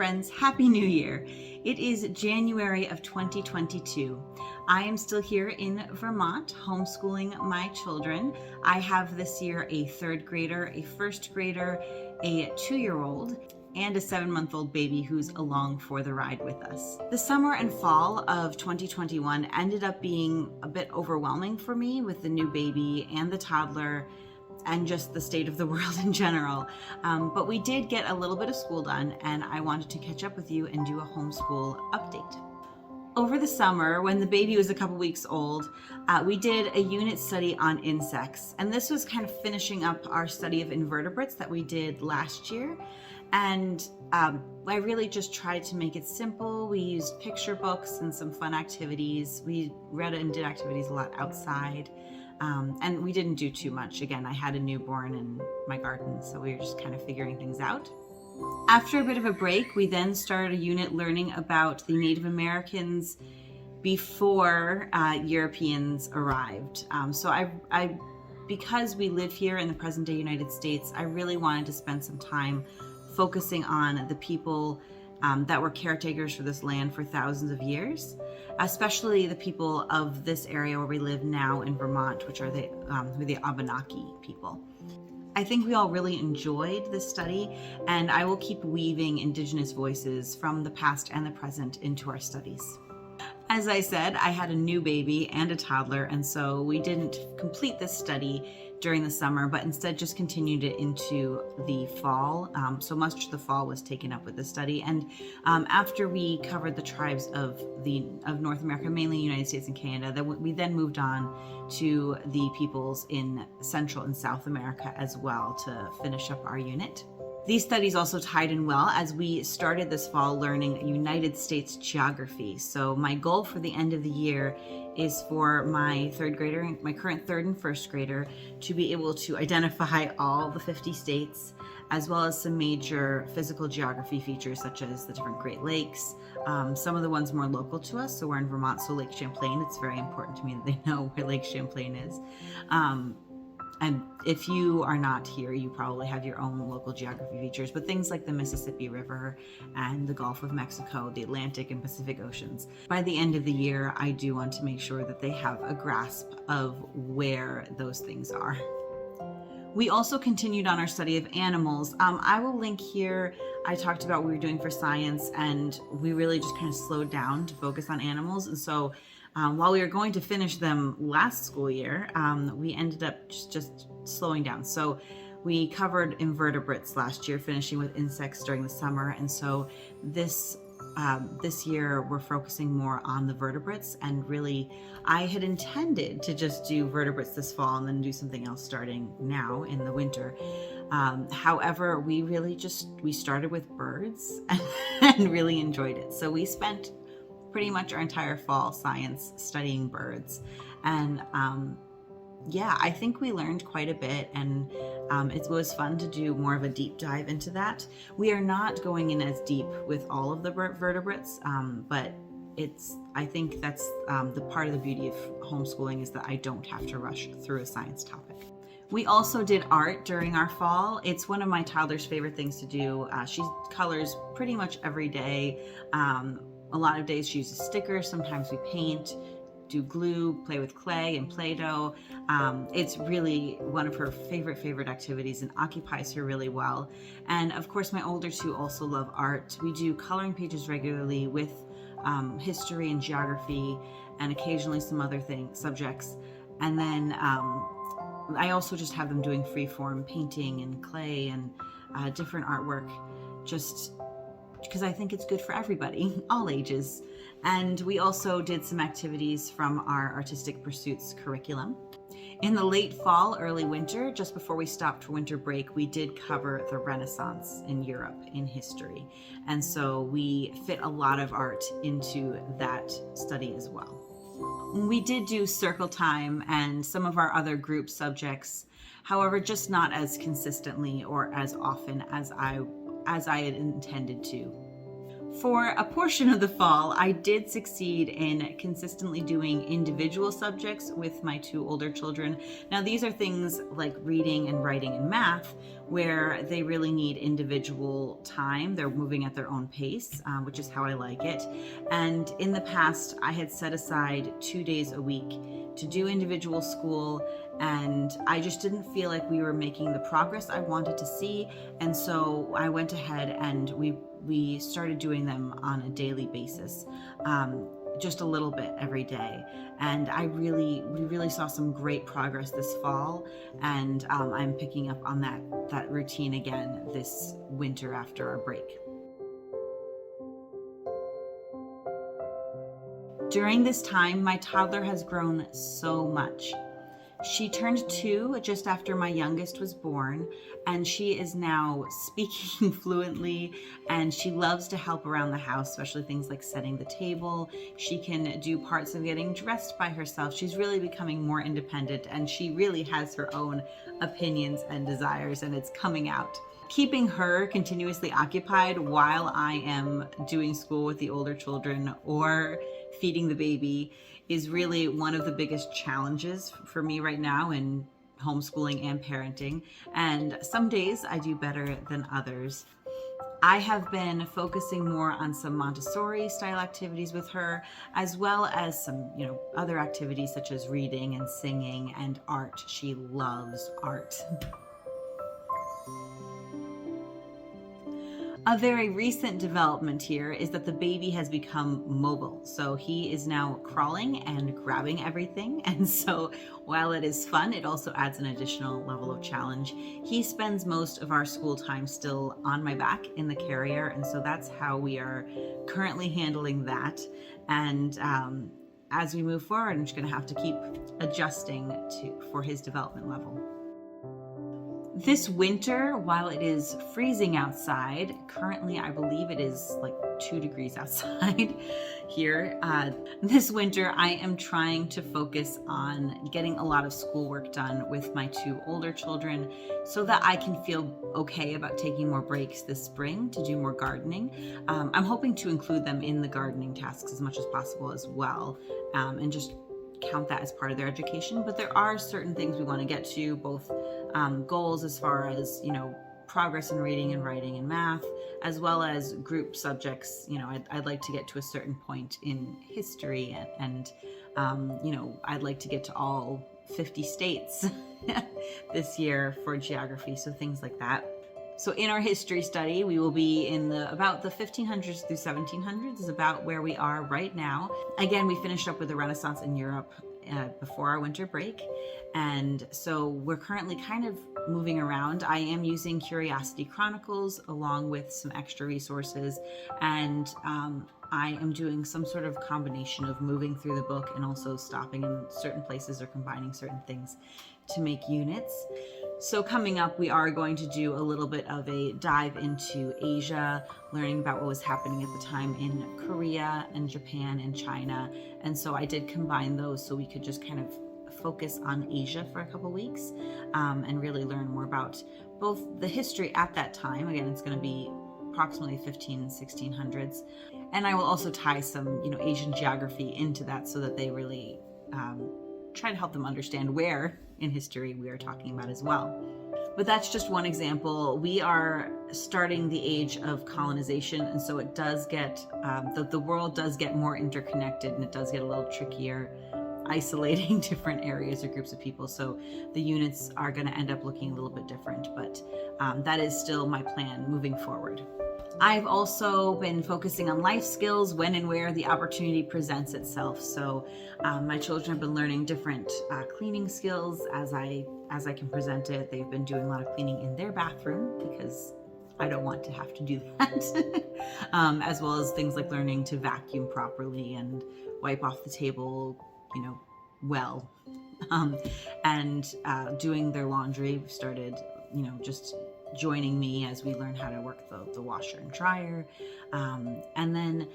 friends, Happy New Year. It is January of 2022. I am still here in Vermont, homeschooling my children. I have this year a third grader, a first grader, a 2-year-old, and a 7-month-old baby who's along for the ride with us. The summer and fall of 2021 ended up being a bit overwhelming for me with the new baby and the toddler and just the state of the world in general. But we did get a little bit of school done, and I wanted to catch up with you and do a homeschool update. Over the summer, when the baby was a couple weeks old, we did a unit study on insects. And this was kind of finishing up our study of invertebrates that we did last year. And I really just tried to make it simple. We used picture books and some fun activities. We read and did activities a lot outside. And we didn't do too much. Again, I had a newborn in my garden, so we were just kind of figuring things out. After a bit of a break, we then started a unit learning about the Native Americans before Europeans arrived. Because we live here in the present day United States, I really wanted to spend some time focusing on the people that were caretakers for this land for thousands of years, especially the people of this area where we live now in Vermont, which are the Abenaki people. I think we all really enjoyed this study, and I will keep weaving Indigenous voices from the past and the present into our studies. As I said, I had a new baby and a toddler, and so we didn't complete this study during the summer, but instead just continued it into the fall. So much of the fall was taken up with the study. And after we covered the tribes of North America, mainly United States and Canada, we then moved on to the peoples in Central and South America as well to finish up our unit. These studies also tied in well as we started this fall learning United States geography. So my goal for the end of the year is for my third grader, my current third and first grader, to be able to identify all the 50 states, as well as some major physical geography features such as the different Great Lakes, some of the ones more local to us. So we're in Vermont, so Lake Champlain, it's very important to me that they know where Lake Champlain is. And if you are not here, you probably have your own local geography features, but things like the Mississippi River and the Gulf of Mexico, the Atlantic and Pacific Oceans. By the end of the year, I do want to make sure that they have a grasp of where those things are. We also continued on our study of animals. I will link here, I talked about what we were doing for science, and we really just kind of slowed down to focus on animals. And so while we were going to finish them last school year, we ended up just slowing down. So we covered invertebrates last year, finishing with insects during the summer. And so this year we're focusing more on the vertebrates, and really I had intended to just do vertebrates this fall and then do something else starting now in the winter. However, we started with birds and really enjoyed it. So we spent pretty much our entire fall science studying birds, and I think we learned quite a bit, and it was fun to do more of a deep dive into that. We are not going in as deep with all of the vertebrates, but I think that's the part of the beauty of homeschooling, is that I don't have to rush through a science topic. We also did art during our fall. It's one of my toddler's favorite things to do. She colors pretty much every day. A lot of days she uses stickers, sometimes we paint, do glue, play with clay and Play-Doh. It's really one of her favorite activities and occupies her really well. And of course, my older two also love art. We do coloring pages regularly with history and geography, and occasionally some other subjects. And then I also just have them doing freeform painting and clay and different artwork, just because I think it's good for everybody, all ages. And we also did some activities from our Artistic Pursuits curriculum. In the late fall, early winter, just before we stopped for winter break, we did cover the Renaissance in Europe in history. And so we fit a lot of art into that study as well. We did do circle time and some of our other group subjects, however, just not as consistently or as often as I had intended to. For a portion of the fall, I did succeed in consistently doing individual subjects with my 2 older children. Now, these are things like reading and writing and math, where they really need individual time. They're moving at their own pace, which is how I like it. And in the past, I had set aside 2 days a week to do individual school, and I just didn't feel like we were making the progress I wanted to see. And so I went ahead and we started doing them on a daily basis, just a little bit every day. And we really saw some great progress this fall, and I'm picking up on that routine again this winter after our break. During this time, my toddler has grown so much. She turned 2 just after my youngest was born, and she is now speaking fluently, and she loves to help around the house, especially things like setting the table. She can do parts of getting dressed by herself. She's really becoming more independent, and she really has her own opinions and desires, and it's coming out. Keeping her continuously occupied while I am doing school with the older children or feeding the baby is really one of the biggest challenges for me right now in homeschooling and parenting. And some days I do better than others. I have been focusing more on some Montessori style activities with her, as well as some, other activities such as reading and singing and art. She loves art. A very recent development here is that the baby has become mobile. So he is now crawling and grabbing everything. And so while it is fun, it also adds an additional level of challenge. He spends most of our school time still on my back in the carrier. And so that's how we are currently handling that. And as we move forward, I'm just going to have to keep adjusting for his development level. This winter, while it is freezing outside, currently I believe it is like 2 degrees outside here. This winter I am trying to focus on getting a lot of schoolwork done with my 2 older children so that I can feel okay about taking more breaks this spring to do more gardening. I'm hoping to include them in the gardening tasks as much as possible as well, and just count that as part of their education. But there are certain things we want to get to, both goals as far as progress in reading and writing and math, as well as group subjects. I'd like to get to a certain point in history, and I'd like to get to all 50 states this year for geography, so things like that. So in our history study, we will be in about the 1500s through 1700s is about where we are right now. Again, we finished up with the Renaissance in Europe before our winter break. And so we're currently kind of moving around. I am using Curiosity Chronicles along with some extra resources. And I am doing some sort of combination of moving through the book and also stopping in certain places or combining certain things to make units. So coming up, we are going to do a little bit of a dive into Asia, learning about what was happening at the time in Korea and Japan and China. And so I did combine those so we could just kind of focus on Asia for a couple weeks, and really learn more about both the history at that time. Again, it's going to be approximately 1600s. And I will also tie some, Asian geography into that so that they really try to help them understand where in history we are talking about as well. But that's just one example. We are starting the age of colonization, and so it does get, the world does get more interconnected, and it does get a little trickier isolating different areas or groups of people. So the units are going to end up looking a little bit different, but that is still my plan moving forward. I've also been focusing on life skills when and where the opportunity presents itself. So my children have been learning different cleaning skills as I can present it. They've been doing a lot of cleaning in their bathroom because I don't want to have to do that. As well as things like learning to vacuum properly and wipe off the table, well. And doing their laundry. We started, just joining me as we learn how to work the washer and dryer. And then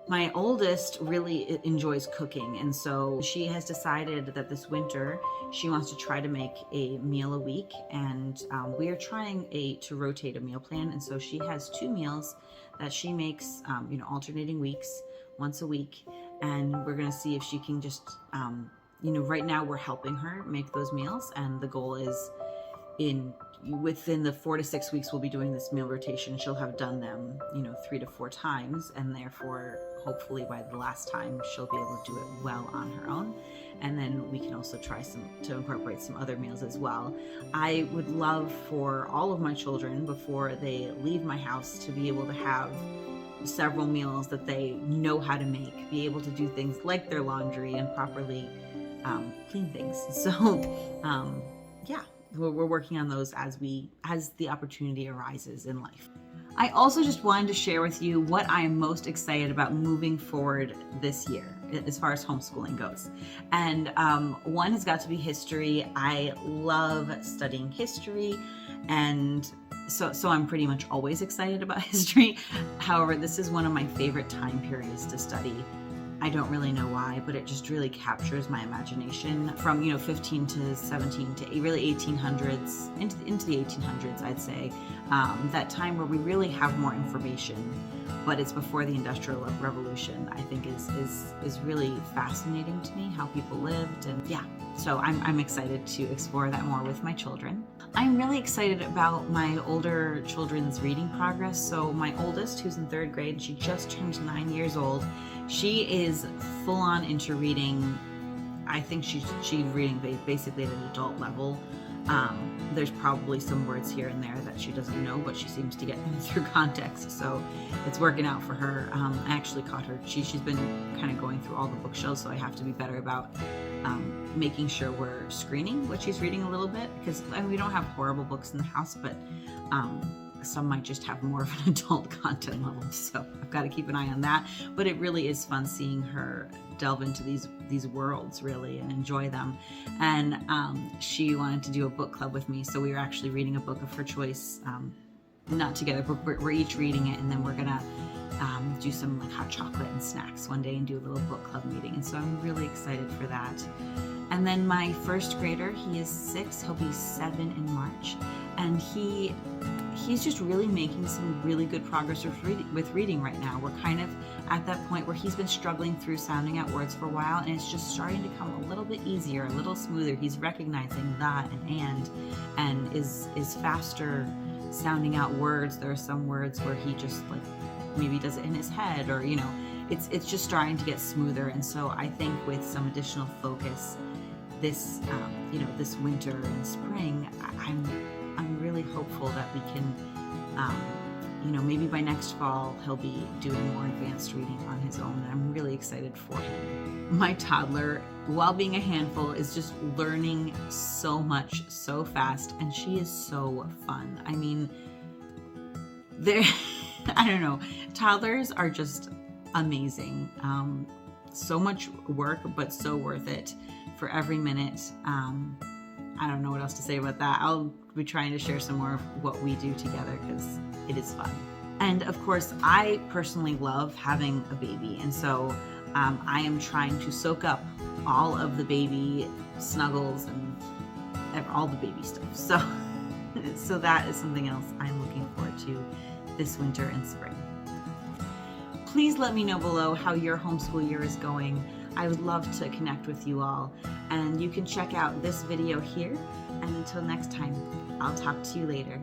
my oldest really enjoys cooking, and so she has decided that this winter she wants to try to make a meal a week, and we are trying to rotate a meal plan. And so she has 2 meals that she makes, alternating weeks, once a week. And we're going to see if she can just, right now we're helping her make those meals. And the goal is within the 4 to 6 weeks, we'll be doing this meal rotation. She'll have done them, 3 to 4 times. And therefore, hopefully by the last time, she'll be able to do it well on her own. And then we can also try to incorporate some other meals as well. I would love for all of my children, before they leave my house, to be able to have several meals that they know how to make, be able to do things like their laundry and properly clean things. So we're working on those as the opportunity arises in life. I also just wanted to share with you what I am most excited about moving forward this year as far as homeschooling goes. And one has got to be history. I love studying history, and so I'm pretty much always excited about history. However, this is one of my favorite time periods to study. I don't really know why, but it just really captures my imagination from 15 to 17 to really 1800s into the 1800s, I'd say. That time where we really have more information, but it's before the Industrial Revolution. I think is really fascinating to me, how people lived, and so I'm excited to explore that more with my children. I'm really excited about my older children's reading progress. So my oldest, who's in 3rd grade, she just turned 9 years old. She is full on into reading. I think she's reading basically at an adult level. There's probably some words here and there that she doesn't know, but she seems to get them through context, so it's working out for her. I actually caught her. She's been kind of going through all the bookshelves, so I have to be better about making sure we're screening what she's reading a little bit, because we don't have horrible books in the house, but some might just have more of an adult content level, so I've got to keep an eye on that. But it really is fun seeing her delve into these worlds, really, and enjoy them. And she wanted to do a book club with me, so we were actually reading a book of her choice, not together, but we're each reading it, and then we're gonna do some like hot chocolate and snacks one day and do a little book club meeting. And so I'm really excited for that. And then my 1st grader, he is 6, he'll be 7 in March, and he's just really making some really good progress with reading right now. We're kind of at that point where he's been struggling through sounding out words for a while, and it's just starting to come a little bit easier, a little smoother. He's recognizing that and is faster sounding out words. There are some words where he just like maybe does it in his head, or it's just starting to get smoother. And so I think with some additional focus this this winter and spring, I'm really hopeful that we can maybe by next fall he'll be doing more advanced reading on his own, and I'm really excited for him. My toddler, while being a handful, is just learning so much so fast, and she is so fun. I mean, I don't know, toddlers are just amazing. So much work, but so worth it for every minute. I don't know what else to say about that. I'll be trying to share some more of what we do together, because it is fun. And of course, I personally love having a baby, and so I am trying to soak up all of the baby snuggles and all the baby stuff. So that is something else I'm looking forward to this winter and spring. Please let me know below how your homeschool year is going. I would love to connect with you all, and you can check out this video here. And until next time, I'll talk to you later.